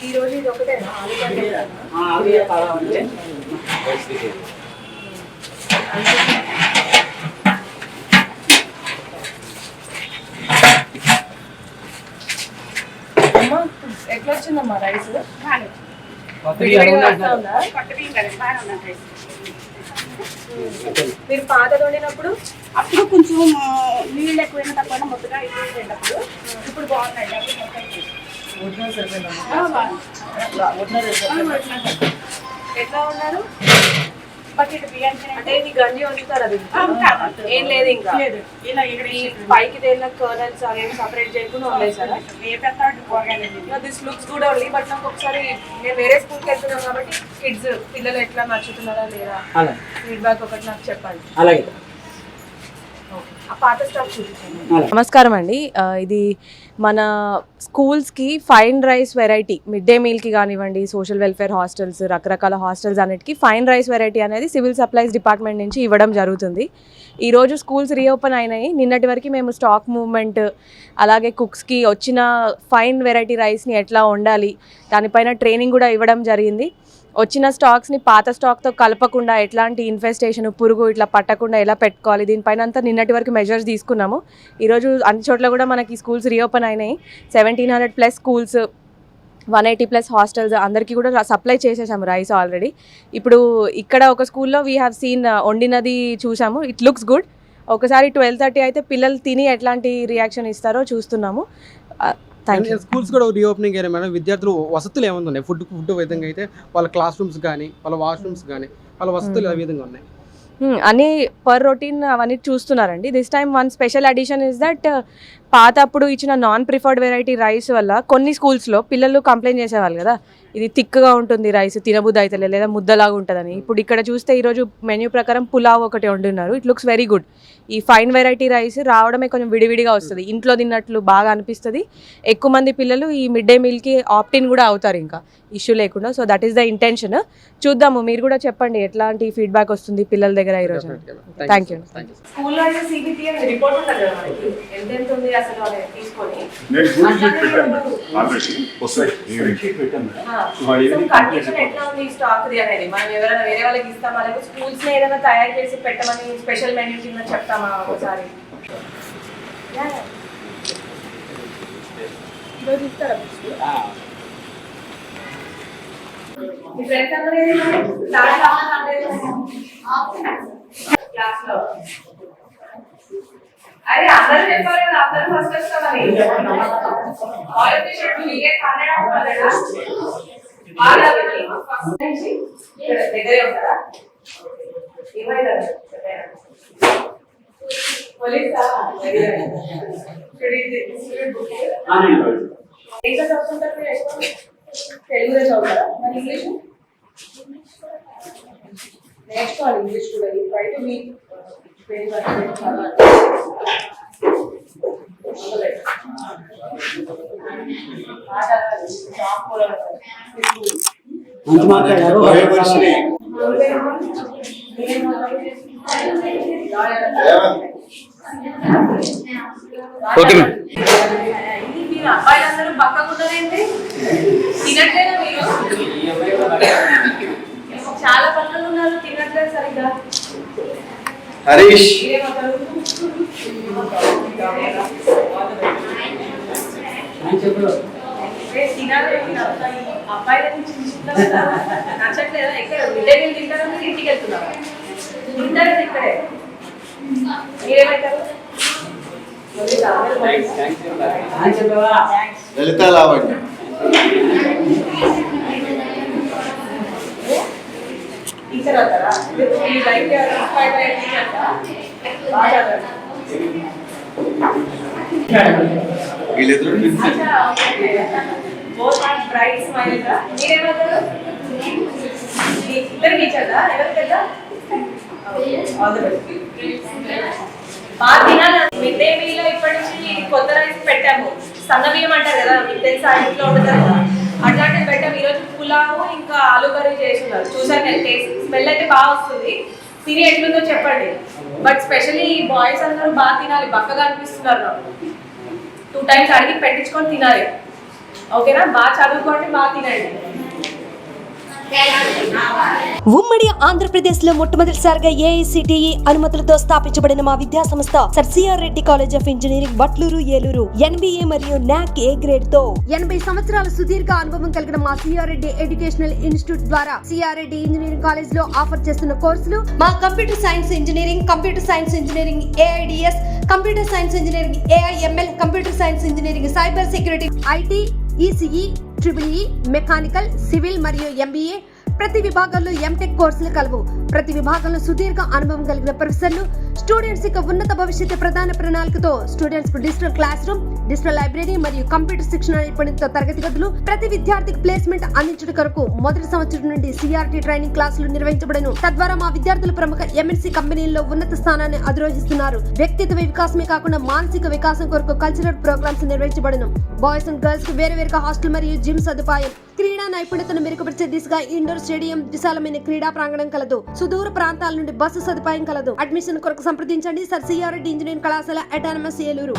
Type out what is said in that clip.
ఈ రోజు ఇది ఒకటేనా అమ్మా? ఎట్లా వచ్చిందమ్మా రైస్? మీరు పాతది వండినప్పుడు అప్పుడు కొంచెం నీళ్ళు ఎక్కువైనా తక్కువ మొత్తగా అయిపోయేటప్పుడు ఇప్పుడు బాగున్నాయి. ఎట్లా ఉన్నారు? బకెట్ బియ్యానికి అంటే ఇది గంజి వండుతారు, అది ఏం లేదు ఇంకా పైకి తేలిన కర్నల్స్ అవేమి సపరేట్ చేయకుండా వండేసారా? This looks good only, but నాకు ఒకసారి నేను వేరే స్కూల్కి వెళ్తున్నాను కాబట్టి కిడ్స్ పిల్లలు ఎట్లా నచ్చుతున్నారా లేదా ఫీడ్బ్యాక్ ఒకటి నాకు చెప్పండి. పాత స్టాక్ చూపించండి. నమస్కారం అండి, ఇది మన స్కూల్స్కి fine rice variety mid day మీల్కి కానివ్వండి, సోషల్ వెల్ఫేర్ హాస్టల్స్, రకరకాల హాస్టల్స్ అన్నిటికీ ఫైన్ రైస్ వెరైటీ అనేది సివిల్ సప్లైస్ డిపార్ట్మెంట్ నుంచి ఇవ్వడం జరుగుతుంది. ఈరోజు స్కూల్స్ రీఓపెన్ అయినాయి. నిన్నటి వరకు మేము స్టాక్ మూవ్మెంట్ అలాగే కుక్స్కి వచ్చిన ఫైన్ వెరైటీ రైస్ని ఎట్లా వండాలి దానిపైన ట్రైనింగ్ కూడా ఇవ్వడం జరిగింది. వచ్చిన స్టాక్స్ని పాత స్టాక్తో కలపకుండా ఎట్లాంటి ఇన్ఫెస్టేషన్ పురుగు ఇట్లా పట్టకుండా ఎలా పెట్టుకోవాలి దీనిపైన అంతా నిన్నటి వరకు మెజర్స్ తీసుకున్నాము. ఈరోజు అన్ని చోట్ల కూడా మనకి స్కూల్స్ రీఓపెన్ అయినాయి. 1700+ స్కూల్స్, 180+ హాస్టల్స్ అందరికీ కూడా సప్లై చేసేసాము రైస్ ఆల్రెడీ. ఇప్పుడు ఇక్కడ ఒక స్కూల్లో వీ హ్యావ్ సీన్ వండినది చూసాము, ఇట్ లుక్స్ గుడ్. ఒకసారి 12:30 అయితే పిల్లలు తిని ఎట్లాంటి రియాక్షన్ ఇస్తారో చూస్తున్నాము. స్కూల్స్ కూడా రీఓపెనింగ్ అయ్యారు మేడం. విద్యార్థులు వసతులు ఏమైనా ఉన్నాయి? ఫుడ్ విధంగా అయితే వాళ్ళ క్లాస్ రూమ్స్ కానీ వాళ్ళ వాష్రూమ్స్ కానీ వాళ్ళ వసతులు ఏ విధంగా ఉన్నాయి? అన్నీ పర్ రొటీన్ అవన్నీ చూస్తున్నారండి. This time one special addition is that పాత అప్పుడు ఇచ్చిన నాన్ ప్రిఫర్డ్ వెరైటీ రైస్ వల్ల కొన్ని స్కూల్స్లో పిల్లలు కంప్లైంట్ చేసేవాళ్ళు కదా, ఇది థిక్గా ఉంటుంది రైస్, తినబుద్ధి అయితే లేదా ముద్దలాగా ఉంటుందని. ఇప్పుడు ఇక్కడ చూస్తే ఈరోజు మెన్యూ ప్రకారం పులావ్ ఒకటి వండున్నారు. It looks very good. ఈ ఫైన్ వెరైటీ రైస్ రావడమే కొంచెం విడివిడిగా వస్తుంది, ఇంట్లో తిన్నట్లు బాగా అనిపిస్తుంది. ఎక్కువ మంది పిల్లలు ఈ మిడ్ డే మీల్కి ఆప్టిన్ కూడా అవుతారు ఇంకా ఇష్యూ లేకుండా. So that is the intention. చూద్దాము, మీరు కూడా చెప్పండి ఎట్లాంటి ఫీడ్బ్యాక్ వస్తుంది పిల్లల దగ్గర ఈరోజు. Thank you. స్కూల్లో రిపోర్ట్ ఉంటుంది కదా మనకి, ఎంత ఉంది అసలు అనేది తీసుకొని కండిషన్ ఎట్లా ఉంది స్టాక్ అనేది మనం ఎవరైనా వేరే వాళ్ళకి ఇస్తామా, లేకపోతే స్కూల్స్ ని ఏదైనా తయారు చేసి పెట్టమని స్పెషల్ మెన్యూ కింద చెప్తామా ఒకసారి? ఈరోజు ఇస్తారా మీ ఫ్రెండ్స్ అందరూ క్లాస్ లో? అరే అందరూ చెప్పారు కదా, అందరూ ఫస్ట్ వస్తామని. దగ్గరే ఉంటారా? పోలీసా? తెలుగులో చదువుతారా? మరి ఇంగ్లీష్ నేర్చుకోవాలి. ఇంగ్లీష్ కూడా బయట మీ అబ్బాయిలందరూ పక్కకున్నారేంటి? తినట్లేదా మీరు? చాలా పక్కన ఉన్నారు, తినట్లేదు సరిగ్గా. హరీష్ అబ్బాయిల నుంచి నచ్చట్లేదా? ఎక్కడ విలేజ్ తింటారా? మీరు ఇంటికి వెళ్తున్నారా? తింటారా ఇక్కడే? మీరేమవుతారు? లలిత లావణ్య టీచర్ అవుతారా? మీ లైఫ్ బ్రైట్ స్మైల్. మీరేమవుతారు? ఇద్దరు టీచర్లా? ఎవరు పెద్ద? All the best. బాగా తినాలి. మిడ్ డే మీల్ లో ఇప్పటి నుంచి కొత్త రైస్ పెట్టాము. సన్న బియ్యం అంటారు కదా, మీకు తెలుసా ఇంట్లో వండుతారు కదా, అట్లాంటివి పెట్టాము. ఈరోజు పులావు ఇంకా ఆలు కర్రీ చేస్తున్నారు. చూసారు నేను, టేస్ట్ స్మెల్ అయితే బాగా వస్తుంది. తిని ఎట్లుందో చెప్పండి. బట్ స్పెషల్లీ బాయ్స్ అందరూ బాగా తినాలి, బక్కగా అనిపిస్తున్నారు నాకు. 2 times అడిగి పెట్టించుకొని తినాలి. ఓకేనా? బాగా చదువుకోండి, బాగా తినండి. ఉమ్మడి ఆంధ్రప్రదేశ్ లో మొట్టమొదటిసారిగా ఏఐసిటిఈ అనుమతులతో స్థాపించబడిన మా విద్యా సంస్థ sir CR Reddy college of engineering Batluru Eluru NBA మరియు నాక్ ఏ గ్రేడ్ తో 80 సంవత్సరాల సుదీర్ఘ అనుభవం కలిగిన మా సిఆర్ రెడ్డి ఎడ్యుకేషనల్ ఇన్స్టిట్యూట్ ద్వారా సిఆర్ రెడ్డి ఇంజనీరింగ్ కాలేజ్ లో ఆఫర్ చేస్తున్న కోర్సులు మా computer science engineering AIDS computer science engineering AIML computer science engineering cyber security IT ECE triple mechanical civil మరియు ఎంబీఏ ప్రతి విభాగంలో ఎంటెక్ కోర్సులు కలవు. ప్రతి విభాగంలో సుదీర్ఘ అనుభవం కలిగిన ప్రొఫెసర్లు స్టూడెంట్స్ యొక్క ఉన్నత భవిష్యత్తు ప్రధాన ప్రణాళికతో students digital class room, digital library మరియు కంప్యూటర్ శిక్షణ నైపుణ్యంతో తరగతి గదులు, ప్రతి విద్యార్థికి ప్లేస్మెంట్ అందించడం కొరకు మొదటి సంవత్సరం నుండి సిఆర్టీ ట్రైనింగ్ క్లాసులు నిర్వహించబడను. తద్వారా మా విద్యార్థులు ప్రముఖ ఎంఎన్సీ కంపెనీల్లో ఉన్నత స్థానాన్ని అధిరోహిస్తున్నారు. వ్యక్తిత్వ వికాసమే కాకుండా మానసిక వికాసం కొరకు కల్చరల్ ప్రోగ్రామ్స్ నిర్వహించబడను. బాయ్స్ అండ్ గర్ల్స్ కు వేరువేరుగా హాస్టల్ మరియు జిమ్ సదుపాయం. క్రీడా నైపుణ్యతను మెరుగుపరిచే దిశగా ఇండోర్ స్టేడియం, విశాలమైన క్రీడా ప్రాంగణం కలదు. సుదూర ప్రాంతాల నుండి బస్సు సదుపాయం కలదు. అడ్మిషన్ కొరకు సంప్రదించండి సర్ సిఆర్ రెడ్డి ఇంజనీరింగ్ కళాశాల అటానమస్ ఏలూరు.